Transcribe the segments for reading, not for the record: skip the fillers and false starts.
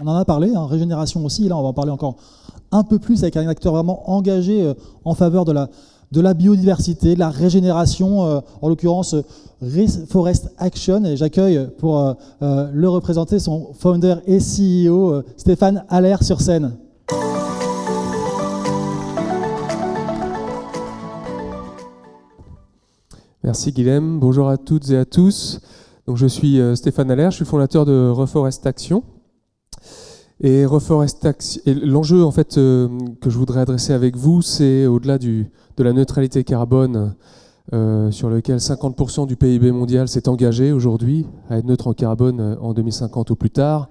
On en a parlé, hein, régénération aussi, là on va en parler encore un peu plus avec un acteur vraiment engagé en faveur de la biodiversité, de la régénération, en l'occurrence Reforest Action, et j'accueille pour le représenter son founder et CEO Stéphane Haller sur scène. Merci Guilhem, bonjour à toutes et à tous. Donc, je suis Stéphane Haller, je suis le fondateur de Reforest Action. Et Reforest Action, l'enjeu en fait que je voudrais adresser avec vous, c'est au-delà de la neutralité carbone sur lequel 50% du PIB mondial s'est engagé aujourd'hui à être neutre en carbone en 2050 ou plus tard,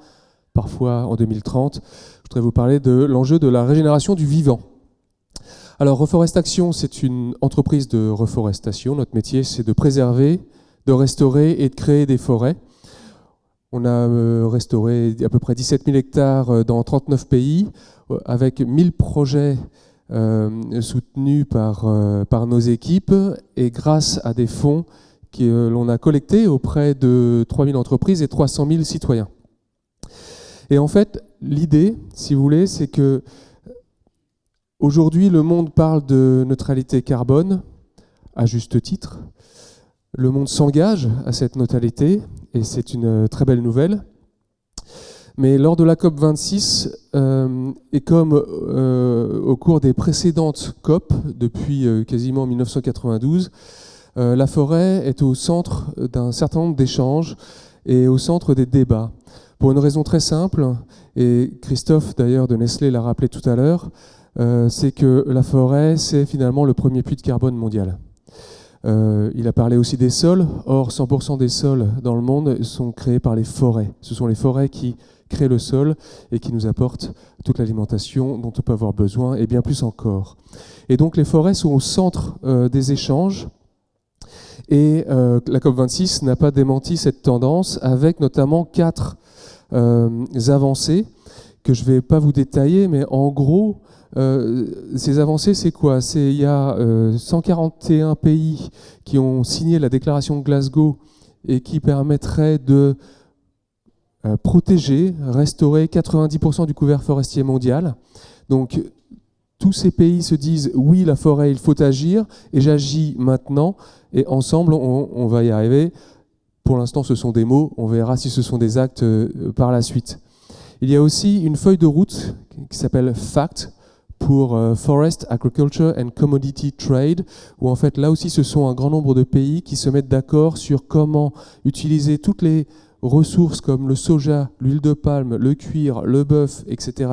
parfois en 2030. Je voudrais vous parler de l'enjeu de la régénération du vivant. Alors, Reforest Action, c'est une entreprise de reforestation. Notre métier, c'est de préserver, de restaurer et de créer des forêts. On a restauré à peu près 17 000 hectares dans 39 pays, avec 1000 projets soutenus par nos équipes et grâce à des fonds que l'on a collectés auprès de 3000 entreprises et 300 000 citoyens. Et en fait, l'idée, si vous voulez, c'est que aujourd'hui, le monde parle de neutralité carbone, à juste titre. Le monde s'engage à cette neutralité, et c'est une très belle nouvelle. Mais lors de la COP26, et comme au cours des précédentes COP, depuis quasiment 1992, la forêt est au centre d'un certain nombre d'échanges et au centre des débats. Pour une raison très simple, et Christophe d'ailleurs de Nestlé l'a rappelé tout à l'heure, c'est que la forêt, c'est finalement le premier puits de carbone mondial. Il a parlé aussi des sols. Or, 100% des sols dans le monde sont créés par les forêts. Ce sont les forêts qui créent le sol et qui nous apportent toute l'alimentation dont on peut avoir besoin et bien plus encore. Et donc, les forêts sont au centre des échanges. Et la COP26 n'a pas démenti cette tendance avec notamment 4 avancées que je ne vais pas vous détailler, mais en gros, ces avancées, c'est quoi? Il y a 141 pays qui ont signé la déclaration de Glasgow et qui permettrait de protéger, restaurer 90% du couvert forestier mondial. Donc, tous ces pays se disent « oui, la forêt, il faut agir, et j'agis maintenant, et ensemble, on va y arriver ». Pour l'instant, ce sont des mots, on verra si ce sont des actes par la suite. Il y a aussi une feuille de route qui s'appelle FACT, pour Forest, Agriculture and Commodity Trade, où en fait là aussi ce sont un grand nombre de pays qui se mettent d'accord sur comment utiliser toutes les ressources comme le soja, l'huile de palme, le cuir, le bœuf, etc.,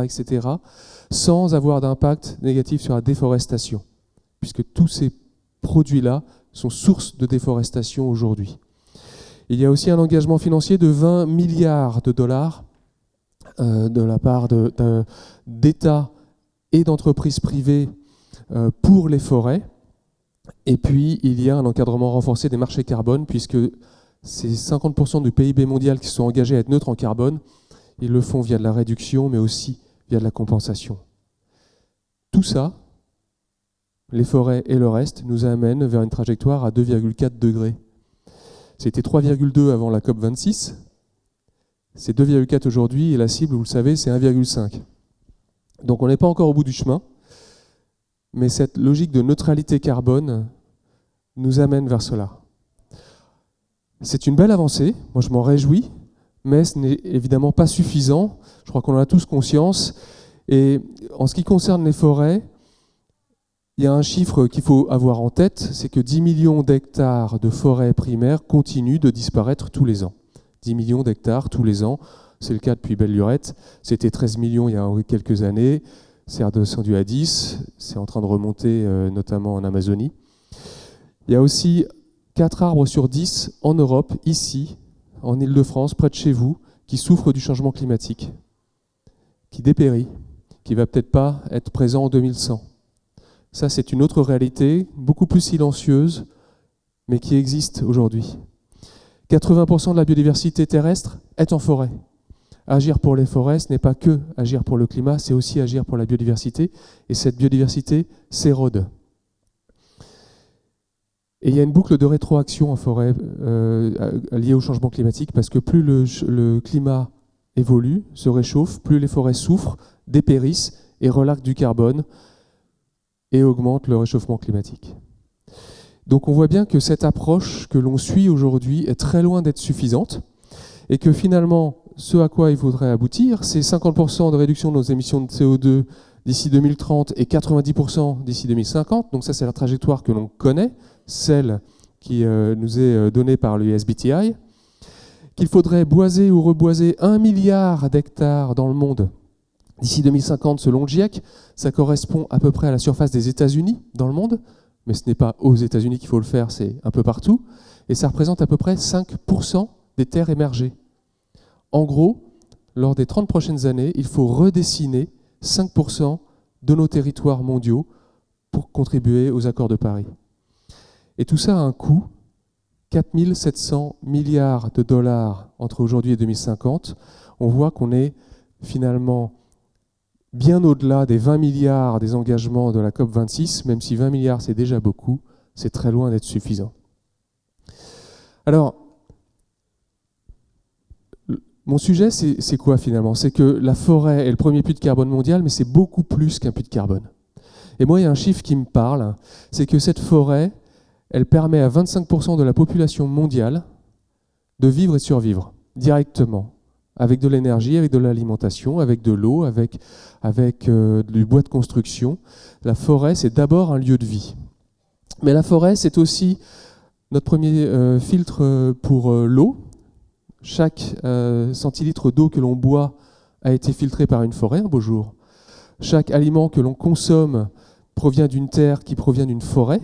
sans avoir d'impact négatif sur la déforestation, puisque tous ces produits-là sont source de déforestation aujourd'hui. Il y a aussi un engagement financier de 20 milliards de dollars de la part d'États et d'entreprises privées pour les forêts. Et puis, il y a un encadrement renforcé des marchés carbone, puisque ces 50% du PIB mondial qui sont engagés à être neutres en carbone, ils le font via de la réduction, mais aussi via de la compensation. Tout ça, les forêts et le reste, nous amènent vers une trajectoire à 2,4 degrés. C'était 3,2 avant la COP26, c'est 2,4 aujourd'hui, et la cible, vous le savez, c'est 1,5. Donc on n'est pas encore au bout du chemin, mais cette logique de neutralité carbone nous amène vers cela. C'est une belle avancée, moi je m'en réjouis, mais ce n'est évidemment pas suffisant. Je crois qu'on en a tous conscience. Et en ce qui concerne les forêts, il y a un chiffre qu'il faut avoir en tête, c'est que 10 millions d'hectares de forêts primaires continuent de disparaître tous les ans. 10 millions d'hectares tous les ans. C'est le cas depuis Belle-Lurette. C'était 13 millions il y a quelques années. C'est redescendu à 10. C'est en train de remonter, notamment en Amazonie. Il y a aussi 4 arbres sur 10 en Europe, ici, en Île-de-France, près de chez vous, qui souffrent du changement climatique, qui dépérit, qui ne va peut-être pas être présent en 2100. Ça, c'est une autre réalité, beaucoup plus silencieuse, mais qui existe aujourd'hui. 80% de la biodiversité terrestre est en forêt. Agir pour les forêts, ce n'est pas que agir pour le climat, c'est aussi agir pour la biodiversité. Et cette biodiversité s'érode. Et il y a une boucle de rétroaction en forêt liée au changement climatique, parce que plus le climat évolue, se réchauffe, plus les forêts souffrent, dépérissent et relaxent du carbone et augmentent le réchauffement climatique. Donc on voit bien que cette approche que l'on suit aujourd'hui est très loin d'être suffisante et que finalement, ce à quoi il faudrait aboutir, c'est 50% de réduction de nos émissions de CO2 d'ici 2030 et 90% d'ici 2050. Donc ça, c'est la trajectoire que l'on connaît, celle qui nous est donnée par l'USBTI. Qu'il faudrait boiser ou reboiser 1 milliard d'hectares dans le monde d'ici 2050 selon le GIEC. Ça correspond à peu près à la surface des États-Unis dans le monde, mais ce n'est pas aux États-Unis qu'il faut le faire, c'est un peu partout. Et ça représente à peu près 5% des terres émergées. En gros, lors des 30 prochaines années, il faut redessiner 5% de nos territoires mondiaux pour contribuer aux accords de Paris. Et tout ça a un coût, 4 700 milliards de dollars entre aujourd'hui et 2050. On voit qu'on est finalement bien au-delà des 20 milliards des engagements de la COP26, même si 20 milliards c'est déjà beaucoup, c'est très loin d'être suffisant. Alors, mon sujet, c'est quoi finalement? C'est que la forêt est le premier puits de carbone mondial, mais c'est beaucoup plus qu'un puits de carbone. Et moi, il y a un chiffre qui me parle, c'est que cette forêt, elle permet à 25% de la population mondiale de vivre et survivre directement, avec de l'énergie, avec de l'alimentation, avec de l'eau, avec du bois de construction. La forêt, c'est d'abord un lieu de vie. Mais la forêt, c'est aussi notre premier filtre pour l'eau. Chaque centilitre d'eau que l'on boit a été filtré par une forêt un beau jour. Chaque aliment que l'on consomme provient d'une terre qui provient d'une forêt.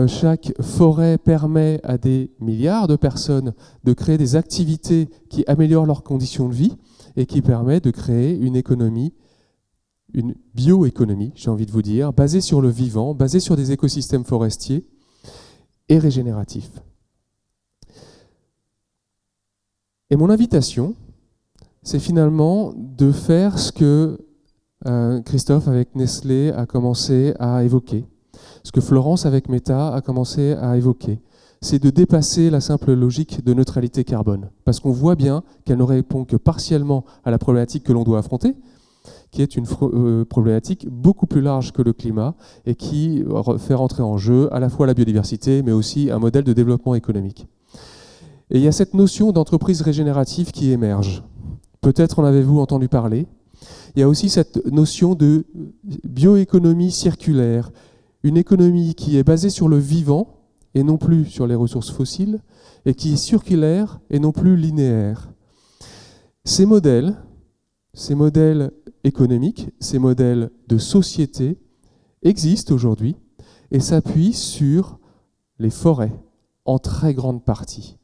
Chaque forêt permet à des milliards de personnes de créer des activités qui améliorent leurs conditions de vie et qui permettent de créer une économie, une bioéconomie, j'ai envie de vous dire, basée sur le vivant, basée sur des écosystèmes forestiers et régénératifs. Et mon invitation, c'est finalement de faire ce que Christophe avec Nestlé a commencé à évoquer, ce que Florence avec Meta a commencé à évoquer, c'est de dépasser la simple logique de neutralité carbone. Parce qu'on voit bien qu'elle ne répond que partiellement à la problématique que l'on doit affronter, qui est une problématique beaucoup plus large que le climat et qui fait rentrer en jeu à la fois la biodiversité, mais aussi un modèle de développement économique. Et il y a cette notion d'entreprise régénérative qui émerge. Peut-être en avez-vous entendu parler. Il y a aussi cette notion de bioéconomie circulaire, une économie qui est basée sur le vivant et non plus sur les ressources fossiles, et qui est circulaire et non plus linéaire. Ces modèles économiques, ces modèles de société existent aujourd'hui et s'appuient sur les forêts en très grande partie.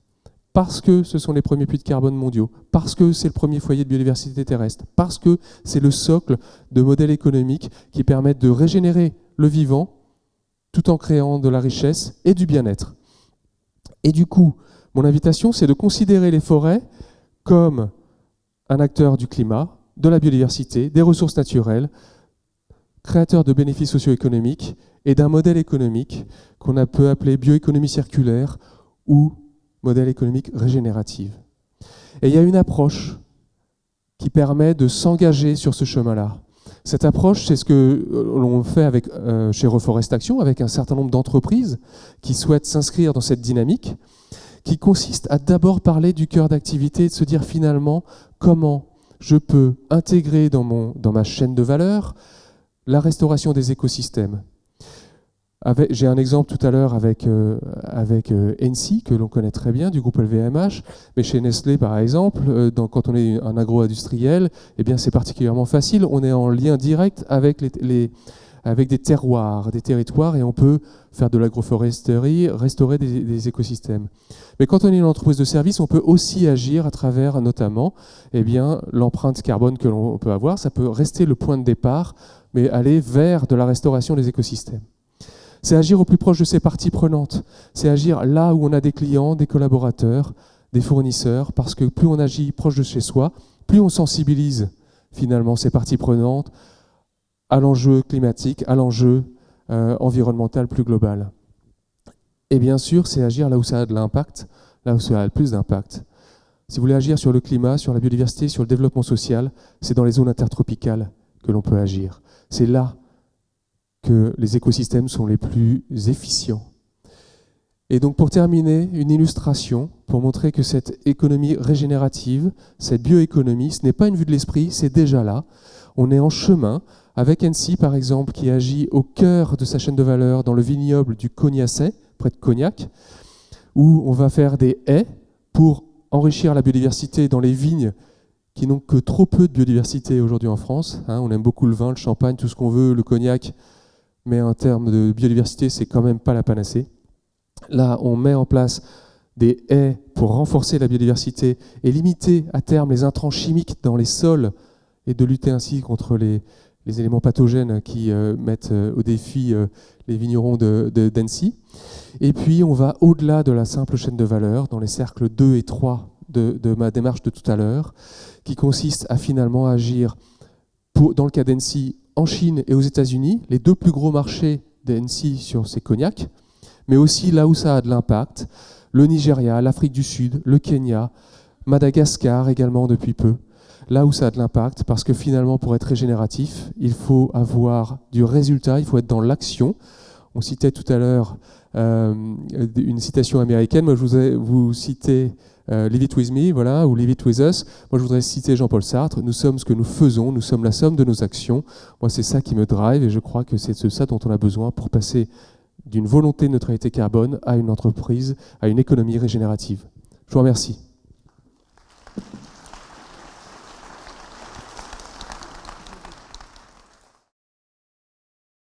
Parce que ce sont les premiers puits de carbone mondiaux, parce que c'est le premier foyer de biodiversité terrestre, parce que c'est le socle de modèles économiques qui permettent de régénérer le vivant tout en créant de la richesse et du bien-être. Et du coup, mon invitation, c'est de considérer les forêts comme un acteur du climat, de la biodiversité, des ressources naturelles, créateur de bénéfices socio-économiques et d'un modèle économique qu'on peut appeler bioéconomie circulaire ou modèle économique régénérative. Et il y a une approche qui permet de s'engager sur ce chemin-là. Cette approche, c'est ce que l'on fait chez Reforest Action, avec un certain nombre d'entreprises qui souhaitent s'inscrire dans cette dynamique, qui consiste à d'abord parler du cœur d'activité et de se dire finalement comment je peux intégrer dans ma chaîne de valeur la restauration des écosystèmes. J'ai un exemple tout à l'heure avec Eni, que l'on connaît très bien, du groupe LVMH, mais chez Nestlé, par exemple, quand on est un agro-industriel, eh bien, c'est particulièrement facile. On est en lien direct avec des terroirs, des territoires, et on peut faire de l'agroforesterie, restaurer des écosystèmes. Mais quand on est une entreprise de service, on peut aussi agir à travers, notamment, eh bien, l'empreinte carbone que l'on peut avoir. Ça peut rester le point de départ, mais aller vers de la restauration des écosystèmes. C'est agir au plus proche de ses parties prenantes. C'est agir là où on a des clients, des collaborateurs, des fournisseurs, parce que plus on agit proche de chez soi, plus on sensibilise finalement ces parties prenantes à l'enjeu climatique, à l'enjeu environnemental plus global. Et bien sûr, c'est agir là où ça a de l'impact, là où ça a le plus d'impact. Si vous voulez agir sur le climat, sur la biodiversité, sur le développement social, c'est dans les zones intertropicales que l'on peut agir. C'est là que les écosystèmes sont les plus efficients. Et donc pour terminer, une illustration pour montrer que cette économie régénérative, cette bioéconomie, ce n'est pas une vue de l'esprit, c'est déjà là. On est en chemin avec Ensi par exemple qui agit au cœur de sa chaîne de valeur dans le vignoble du Cognacet, près de Cognac, où on va faire des haies pour enrichir la biodiversité dans les vignes qui n'ont que trop peu de biodiversité aujourd'hui en France. On aime beaucoup le vin, le champagne, tout ce qu'on veut, le cognac, mais en termes de biodiversité, c'est quand même pas la panacée. Là, on met en place des haies pour renforcer la biodiversité et limiter à terme les intrants chimiques dans les sols et de lutter ainsi contre les éléments pathogènes qui mettent au défi les vignerons d'Annecy. Et puis, on va au-delà de la simple chaîne de valeur, dans les cercles 2 et 3 de ma démarche de tout à l'heure, qui consiste à finalement agir, dans le cas d'Annecy, en Chine et aux États-Unis, les deux plus gros marchés d'Annecy sur ces cognacs, mais aussi là où ça a de l'impact, le Nigeria, l'Afrique du Sud, le Kenya, Madagascar également depuis peu, là où ça a de l'impact, parce que finalement, pour être régénératif, il faut avoir du résultat, il faut être dans l'action. On citait tout à l'heure une citation américaine, moi je voudrais vous citer Leave it with me, voilà, ou Leave it with us. Moi je voudrais citer Jean-Paul Sartre, nous sommes ce que nous faisons, nous sommes la somme de nos actions. Moi c'est ça qui me drive et je crois que c'est de ça dont on a besoin pour passer d'une volonté de neutralité carbone à une entreprise, à une économie régénérative. Je vous remercie.